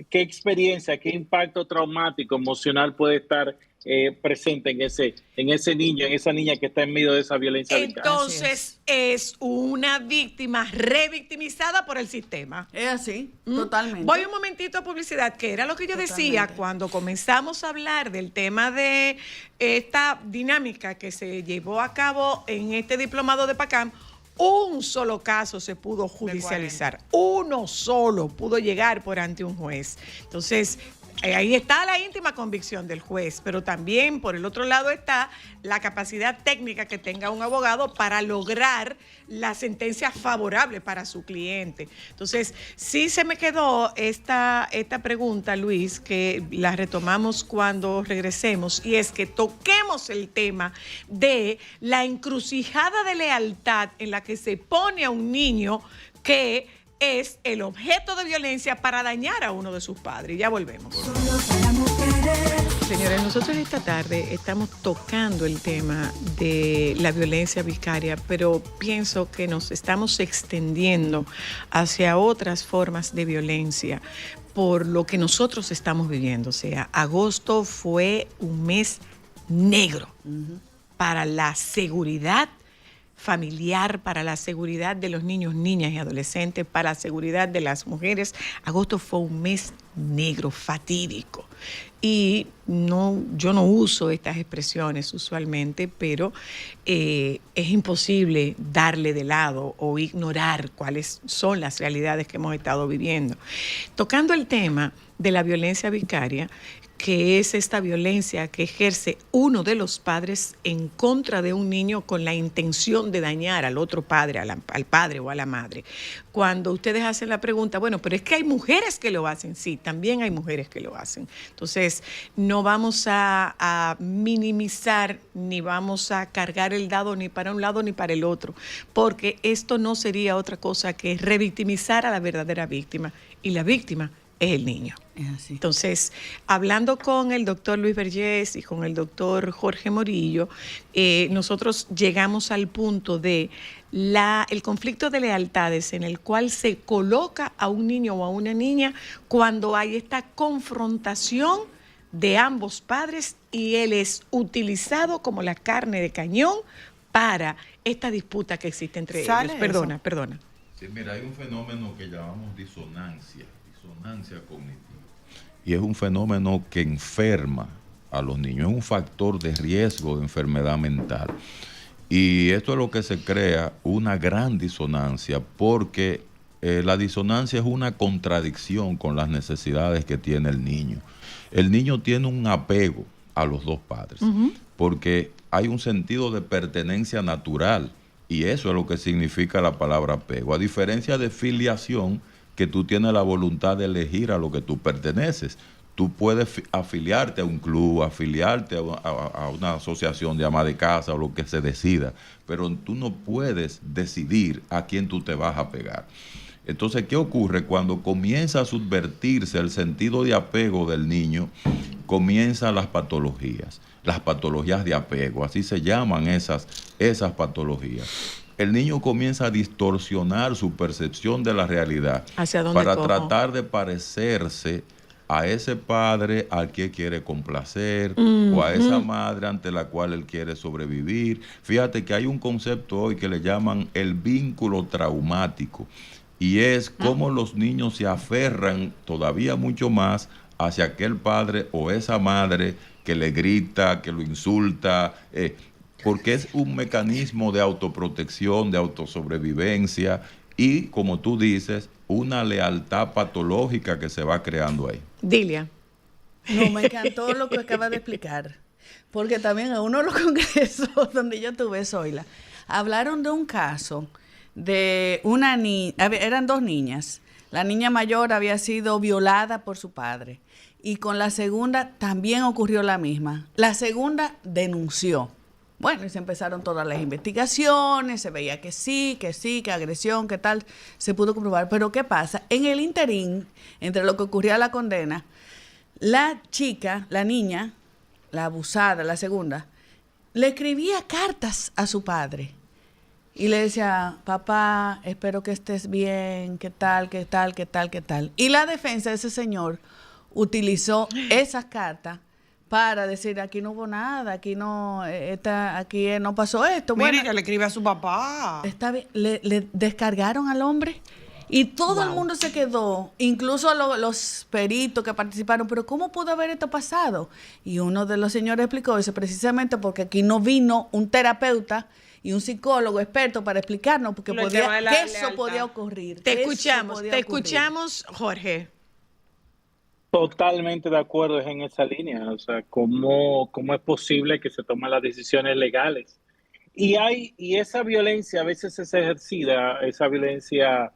¿qué experiencia, qué impacto traumático, emocional puede estar presente en ese niño, en esa niña que está en medio de esa violencia vicaria? Entonces es una víctima revictimizada por el sistema. Es así, totalmente. Voy un momentito a publicidad, que era lo que yo decía Totalmente. cuando comenzamos a hablar del tema de esta dinámica que se llevó a cabo en este diplomado de PACAM. Un solo caso se pudo judicializar, uno solo pudo llegar por ante un juez. Entonces, ahí está la íntima convicción del juez, pero también por el otro lado está la capacidad técnica que tenga un abogado para lograr la sentencia favorable para su cliente. Entonces, sí se me quedó esta pregunta, Luis, que la retomamos cuando regresemos, y es que toquemos el tema de la encrucijada de lealtad en la que se pone a un niño que es el objeto de violencia para dañar a uno de sus padres. Ya volvemos. Señores, nosotros esta tarde estamos tocando el tema de la violencia vicaria, pero pienso que nos estamos extendiendo hacia otras formas de violencia por lo que nosotros estamos viviendo. O sea, agosto fue un mes negro para la seguridad familiar, para la seguridad de los niños, niñas y adolescentes, para la seguridad de las mujeres. Agosto fue un mes negro, fatídico. Y yo no uso estas expresiones usualmente, pero es imposible darle de lado o ignorar cuáles son las realidades que hemos estado viviendo. Tocando el tema de la violencia vicaria, que es esta violencia que ejerce uno de los padres en contra de un niño con la intención de dañar al otro padre, al padre o a la madre. Cuando ustedes hacen la pregunta, bueno, pero es que hay mujeres que lo hacen, sí, también hay mujeres que lo hacen. Entonces, no vamos a minimizar ni vamos a cargar el dado ni para un lado ni para el otro, porque esto no sería otra cosa que revictimizar a la verdadera víctima, y la víctima es el niño. Entonces, hablando con el doctor Luis Vergés y con el doctor Jorge Morillo, nosotros llegamos al punto de el conflicto de lealtades en el cual se coloca a un niño o a una niña cuando hay esta confrontación de ambos padres y él es utilizado como la carne de cañón para esta disputa que existe entre ellos. Perdona. Sí, mira, hay un fenómeno que llamamos disonancia cognitiva. Y es un fenómeno que enferma a los niños, es un factor de riesgo de enfermedad mental. Y esto es lo que se crea una gran disonancia, porque la disonancia es una contradicción con las necesidades que tiene el niño. El niño tiene un apego a los dos padres, porque hay un sentido de pertenencia natural, y eso es lo que significa la palabra apego. A diferencia de filiación, que tú tienes la voluntad de elegir a lo que tú perteneces. Tú puedes afiliarte a un club, afiliarte a una asociación de ama de casa o lo que se decida, pero tú no puedes decidir a quién tú te vas a pegar. Entonces, ¿qué ocurre? Cuando comienza a subvertirse el sentido de apego del niño, comienzan las patologías de apego, así se llaman esas patologías. El niño comienza a distorsionar su percepción de la realidad para tratar de parecerse a ese padre al que quiere complacer o a esa madre ante la cual él quiere sobrevivir. Fíjate que hay un concepto hoy que le llaman el vínculo traumático, y es cómo los niños se aferran todavía mucho más hacia aquel padre o esa madre que le grita, que lo insulta, porque es un mecanismo de autoprotección, de autosobrevivencia y, como tú dices, una lealtad patológica que se va creando ahí. Dilia. No, me encantó lo que acaba de explicar, porque también en uno de los congresos donde yo tuve, Zoila, hablaron de un caso de una niña, eran dos niñas. La niña mayor había sido violada por su padre y con la segunda también ocurrió la misma. La segunda denunció. Bueno, y se empezaron todas las investigaciones, se veía que sí, que agresión, que tal, se pudo comprobar. Pero ¿qué pasa? En el interín, entre lo que ocurría la condena, la chica, la niña, la abusada, la segunda, le escribía cartas a su padre. Y le decía, papá, espero que estés bien, qué tal. Y la defensa de ese señor utilizó esas cartas para decir, aquí no hubo nada, aquí no pasó esto. Mire, bueno, que le escribe a su papá. Está bien, le descargaron al hombre y todo el mundo se quedó, incluso los peritos que participaron, pero ¿cómo pudo haber esto pasado? Y uno de los señores explicó eso precisamente porque aquí no vino un terapeuta y un psicólogo experto para explicarnos porque eso podía ocurrir. Te escuchamos, Jorge. Totalmente de acuerdo, es en esa línea. O sea, ¿cómo es posible que se tomen las decisiones legales? Y esa violencia a veces es ejercida, esa violencia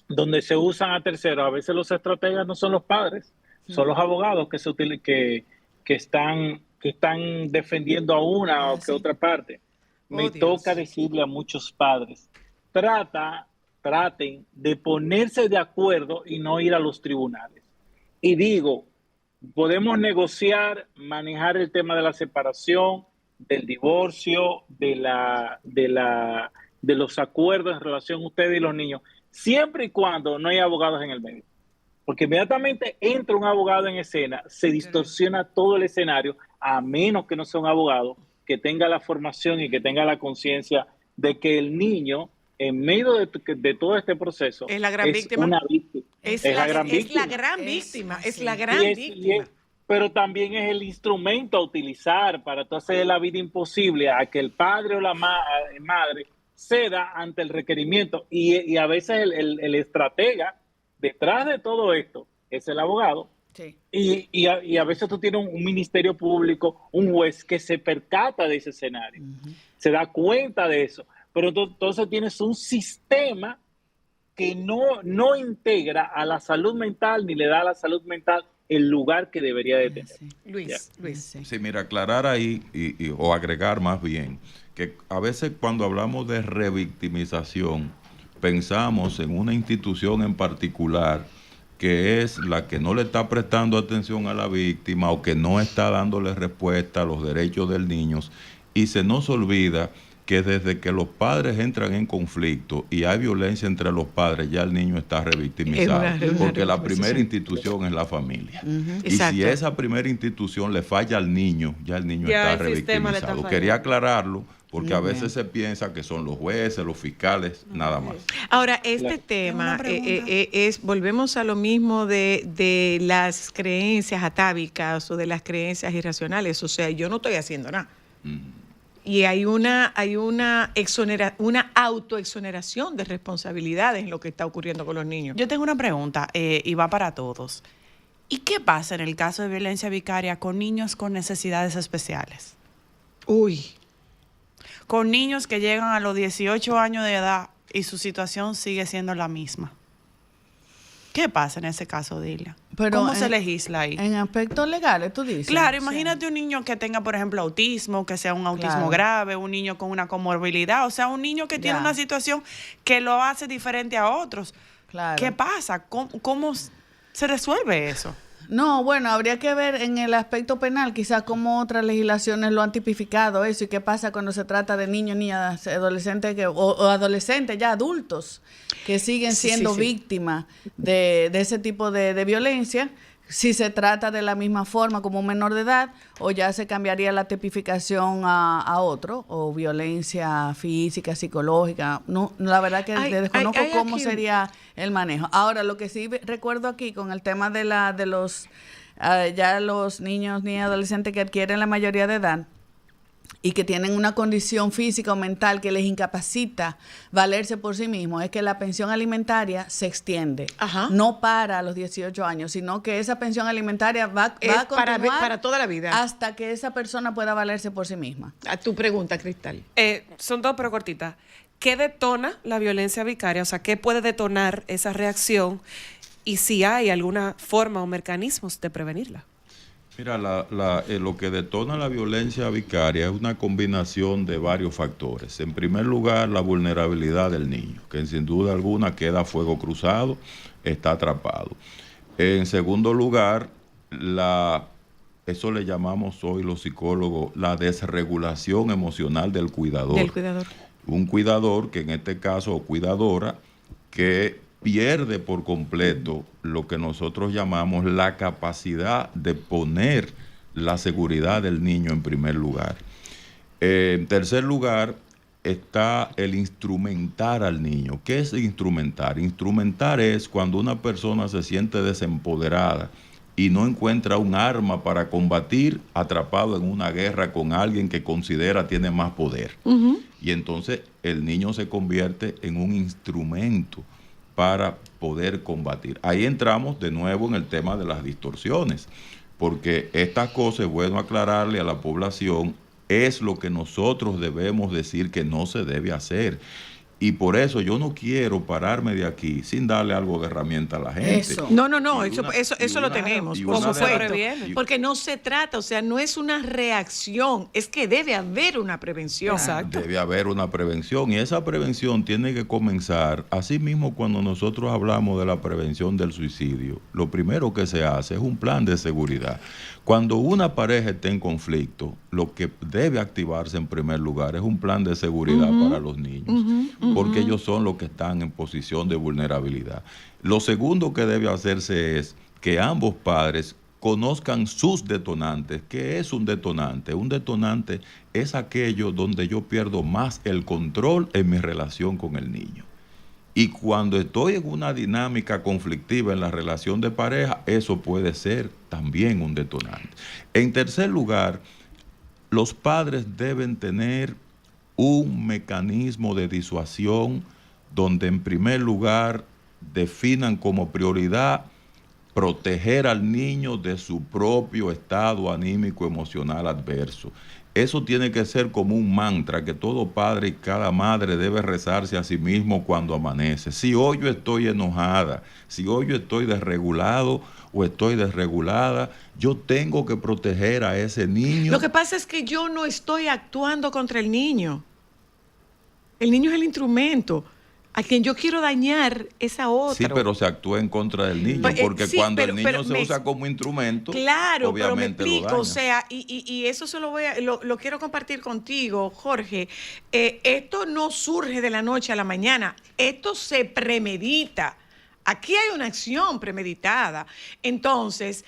donde se usan a terceros. A veces los estrategas no son los padres, son los abogados que están defendiendo a una o que otra parte. Me toca decirle a muchos padres, traten de ponerse de acuerdo y no ir a los tribunales. Y digo, podemos negociar, manejar el tema de la separación, del divorcio, de los acuerdos en relación a ustedes y los niños, siempre y cuando no hay abogados en el medio. Porque inmediatamente entra un abogado en escena, se distorsiona todo el escenario, a menos que no sea un abogado que tenga la formación y que tenga la conciencia de que el niño, en medio de todo este proceso, es la gran víctima. Una víctima. Es la gran víctima. Pero también es el instrumento a utilizar para hacer la vida imposible a que el padre o la madre ceda ante el requerimiento. Y a veces el estratega detrás de todo esto es el abogado. Sí. Y a veces tú tienes un ministerio público, un juez que se percata de ese escenario, se da cuenta de eso. Pero entonces tienes un sistema que no integra a la salud mental ni le da a la salud mental el lugar que debería de tener. Sí. Luis. Sí, mira, aclarar ahí o agregar más bien que a veces cuando hablamos de revictimización pensamos en una institución en particular que es la que no le está prestando atención a la víctima o que no está dándole respuesta a los derechos del niño, y se nos olvida que desde que los padres entran en conflicto y hay violencia entre los padres, ya el niño está revictimizado, porque la primera institución es la familia. Y si esa primera institución le falla al niño, ya el niño está revictimizado. Quería aclararlo, porque a veces se piensa que son los jueces, los fiscales, nada más. Ahora, este tema volvemos a lo mismo de las creencias atávicas o de las creencias irracionales. O sea, yo no estoy haciendo nada. Y hay una autoexoneración de responsabilidades en lo que está ocurriendo con los niños. Yo tengo una pregunta y va para todos. ¿Y qué pasa en el caso de violencia vicaria con niños con necesidades especiales? Con niños que llegan a los 18 años de edad y su situación sigue siendo la misma. ¿Qué pasa en ese caso, Dilia? ¿Cómo se legisla ahí? En aspectos legales, tú dices. Claro, imagínate un niño que tenga, por ejemplo, autismo, que sea un autismo grave, un niño con una comorbilidad, o sea, un niño que tiene una situación que lo hace diferente a otros. Claro. ¿Qué pasa? ¿Cómo se resuelve eso? No, bueno, habría que ver en el aspecto penal quizás cómo otras legislaciones lo han tipificado eso y qué pasa cuando se trata de niños, niñas, adolescentes o adolescentes ya adultos que siguen siendo víctimas de ese tipo de violencia, si se trata de la misma forma como un menor de edad o ya se cambiaría la tipificación a otro, o violencia física, psicológica. No, la verdad que desconozco cómo sería el manejo. Ahora, lo que sí recuerdo aquí con el tema de los ya los niños ni adolescentes que adquieren la mayoría de edad y que tienen una condición física o mental que les incapacita valerse por sí mismos, es que la pensión alimentaria se extiende. No para los 18 años, sino que esa pensión alimentaria va a continuar para toda la vida, hasta que esa persona pueda valerse por sí misma. A tu pregunta, Cristal. Son dos, pero cortitas. ¿Qué detona la violencia vicaria? O sea, ¿qué puede detonar esa reacción? Y si hay alguna forma o mecanismos de prevenirla. Mira, lo que detona la violencia vicaria es una combinación de varios factores. En primer lugar, la vulnerabilidad del niño, que sin duda alguna queda a fuego cruzado, está atrapado. En segundo lugar, eso le llamamos hoy los psicólogos la desregulación emocional del cuidador. Un cuidador que en este caso, o cuidadora, que pierde por completo lo que nosotros llamamos la capacidad de poner la seguridad del niño en primer lugar. En tercer lugar está el instrumentar al niño. ¿Qué es instrumentar? Instrumentar es cuando una persona se siente desempoderada y no encuentra un arma para combatir, atrapado en una guerra con alguien que considera tiene más poder. Y entonces el niño se convierte en un instrumento para poder combatir. Ahí entramos de nuevo en el tema de las distorsiones, porque estas cosas, es bueno aclararle a la población, es lo que nosotros debemos decir que no se debe hacer. Y por eso yo no quiero pararme de aquí sin darle algo de herramienta a la gente. Eso. No, eso lo tenemos, por supuesto. Porque no se trata, o sea, no es una reacción, es que debe haber una prevención. Exacto. Debe haber una prevención, y esa prevención tiene que comenzar, así mismo cuando nosotros hablamos de la prevención del suicidio, lo primero que se hace es un plan de seguridad. Cuando una pareja está en conflicto, lo que debe activarse en primer lugar es un plan de seguridad para los niños, porque ellos son los que están en posición de vulnerabilidad. Lo segundo que debe hacerse es que ambos padres conozcan sus detonantes. ¿Qué es un detonante? Un detonante es aquello donde yo pierdo más el control en mi relación con el niño. Y cuando estoy en una dinámica conflictiva en la relación de pareja, eso puede ser también un detonante. En tercer lugar, los padres deben tener un mecanismo de disuasión donde en primer lugar definan como prioridad proteger al niño de su propio estado anímico emocional adverso. Eso tiene que ser como un mantra que todo padre y cada madre debe rezarse a sí mismo cuando amanece. Si hoy yo estoy enojada, si hoy yo estoy desregulado o estoy desregulada, yo tengo que proteger a ese niño. Lo que pasa es que yo no estoy actuando contra el niño. El niño es el instrumento. A quien yo quiero dañar es a otro. Sí, pero se actúa en contra del niño, porque sí, cuando el niño se usa como instrumento, claro, obviamente pero me explico, lo daña. o sea, y eso se lo quiero compartir contigo, Jorge. Esto no surge de la noche a la mañana, esto se premedita. Aquí hay una acción premeditada. Entonces,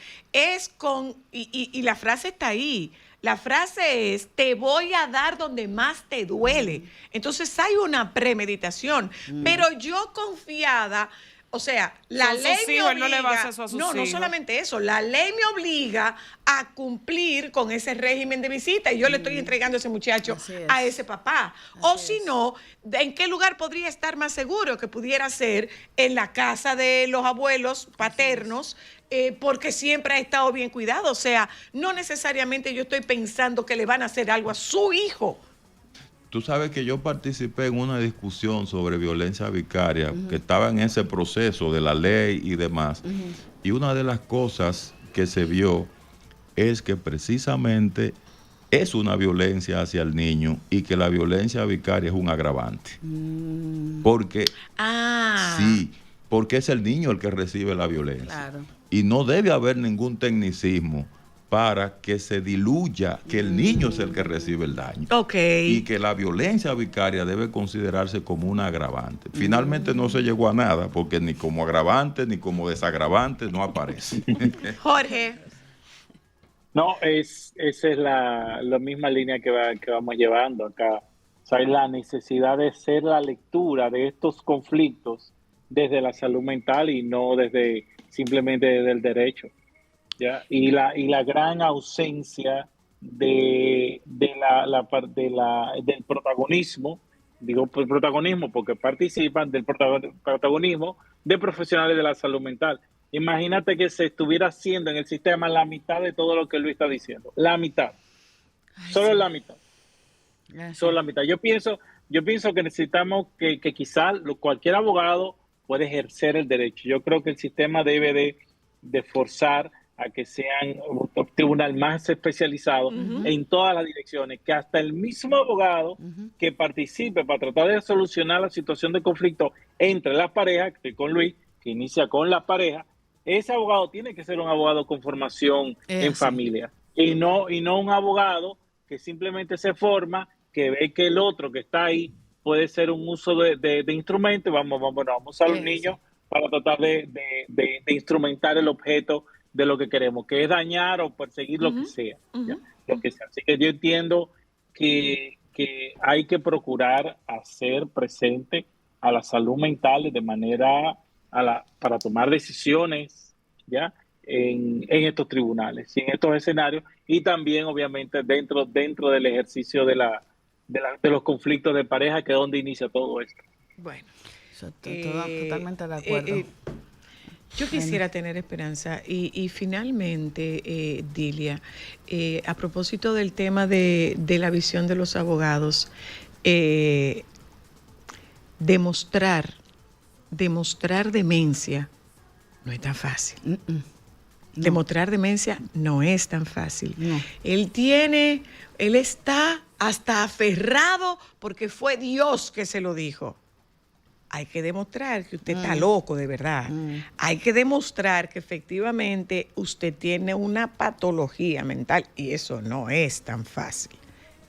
y la frase está ahí. La frase es, te voy a dar donde más te duele. Entonces hay una premeditación. Pero yo confiada, o sea, la ley me obliga, no le va a hacer eso a sus hijos. No solamente eso, la ley me obliga a cumplir con ese régimen de visita y yo le estoy entregando a ese muchacho a ese papá. O si no, ¿en qué lugar podría estar más seguro? Que pudiera ser en la casa de los abuelos paternos, porque siempre ha estado bien cuidado. O sea, no necesariamente yo estoy pensando que le van a hacer algo a su hijo. Tú sabes que yo participé en una discusión sobre violencia vicaria, que estaba en ese proceso de la ley y demás. Y una de las cosas que se vio es que precisamente es una violencia hacia el niño y que la violencia vicaria es un agravante. Porque, sí, porque es el niño el que recibe la violencia. Claro. Y no debe haber ningún tecnicismo para que se diluya que el niño es el que recibe el daño. Y que la violencia vicaria debe considerarse como una agravante. Finalmente no se llegó a nada, porque ni como agravante ni como desagravante no aparece. Jorge. No, esa es la misma línea que vamos llevando acá. O sea, es la necesidad de hacer la lectura de estos conflictos desde la salud mental y no simplemente desde el derecho. ¿Ya? Y la gran ausencia del protagonismo, digo protagonismo porque participan del protagonismo de profesionales de la salud mental. Imagínate que se estuviera haciendo en el sistema la mitad de todo lo que Luis está diciendo, la mitad, solo la mitad, solo la mitad. Yo pienso que necesitamos que quizás cualquier abogado puede ejercer el derecho. Yo creo que el sistema debe de forzar a que sean un tribunal más especializado en todas las direcciones, que hasta el mismo abogado que participe para tratar de solucionar la situación de conflicto entre las parejas, que estoy con Luis, que inicia con las parejas, ese abogado tiene que ser un abogado con formación en familia, y no un abogado que simplemente se forma, que ve que el otro que está ahí puede ser un uso de instrumento, vamos a usar a los niños para tratar de instrumentar el objeto de lo que queremos, que es dañar o perseguir lo que sea, lo que sea. Así que yo entiendo que hay que procurar hacer presente a la salud mental de manera para tomar decisiones, ¿ya? En estos tribunales y en estos escenarios, y también obviamente dentro del ejercicio de los conflictos de pareja, que es donde inicia todo esto. Bueno, totalmente de acuerdo. Yo quisiera tener esperanza y finalmente, Dilia, a propósito del tema de la visión de los abogados, demostrar demencia no es tan fácil. No. Demostrar demencia no es tan fácil. No. Él está hasta aferrado porque fue Dios que se lo dijo. Hay que demostrar que usted está loco de verdad. Hay que demostrar que efectivamente usted tiene una patología mental y eso no es tan fácil.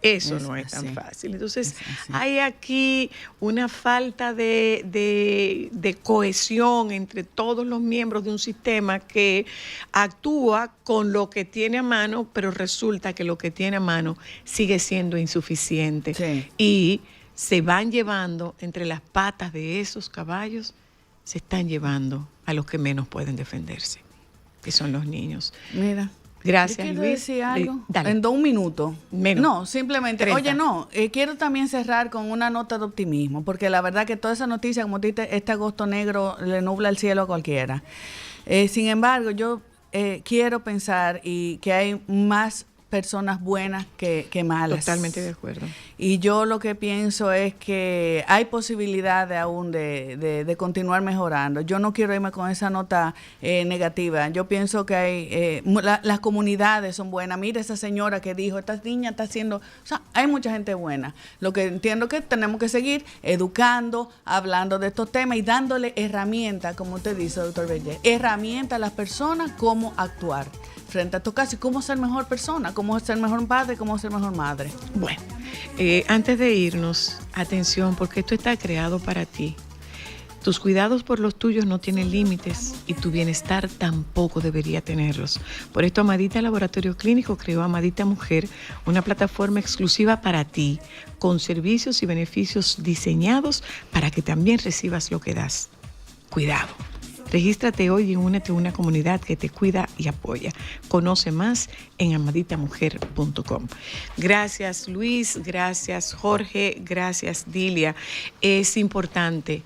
Eso no es tan fácil. Entonces, hay aquí una falta de cohesión entre todos los miembros de un sistema que actúa con lo que tiene a mano, pero resulta que lo que tiene a mano sigue siendo insuficiente. Sí. Y se van llevando entre las patas de esos caballos, se están llevando a los que menos pueden defenderse, que son los niños. Mira. Gracias, Luis. ¿Quiero decir algo? Dale. En 2 minutos. Menos. No, simplemente. 30. Oye, no, quiero también cerrar con una nota de optimismo, porque la verdad que toda esa noticia, como dices, este agosto negro le nubla el cielo a cualquiera. Sin embargo, yo quiero pensar y que hay más personas buenas que malas. Totalmente de acuerdo. Y yo lo que pienso es que hay posibilidad de aún de continuar mejorando. Yo no quiero irme con esa nota negativa. Yo pienso que hay las comunidades son buenas. Mira esa señora que dijo, esta niña está haciendo... O sea, hay mucha gente buena. Lo que entiendo que tenemos que seguir educando, hablando de estos temas y dándole herramientas, como usted dice, doctor Bellé, herramientas a las personas cómo actuar frente a estos casos y cómo ser mejor persona, cómo ser mejor padre, cómo ser mejor madre. Bueno, antes de irnos, atención, porque esto está creado para ti. Tus cuidados por los tuyos no tienen límites y tu bienestar tampoco debería tenerlos. Por esto Amadita Laboratorio Clínico creó Amadita Mujer, una plataforma exclusiva para ti, con servicios y beneficios diseñados para que también recibas lo que das. Cuidado. Regístrate hoy y únete a una comunidad que te cuida y apoya. Conoce más en amaditamujer.com. Gracias Luis, gracias Jorge, gracias Dilia. Es importante,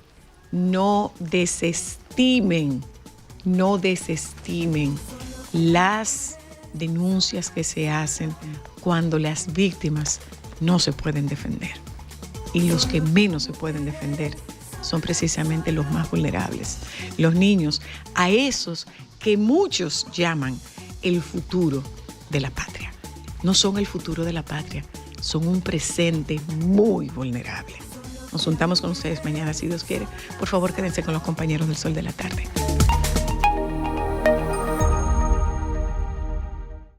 no desestimen las denuncias que se hacen cuando las víctimas no se pueden defender. Y los que menos se pueden defender son precisamente los más vulnerables, los niños, a esos que muchos llaman el futuro de la patria. No son el futuro de la patria, son un presente muy vulnerable. Nos juntamos con ustedes mañana, si Dios quiere. Por favor, quédense con los compañeros del Sol de la Tarde.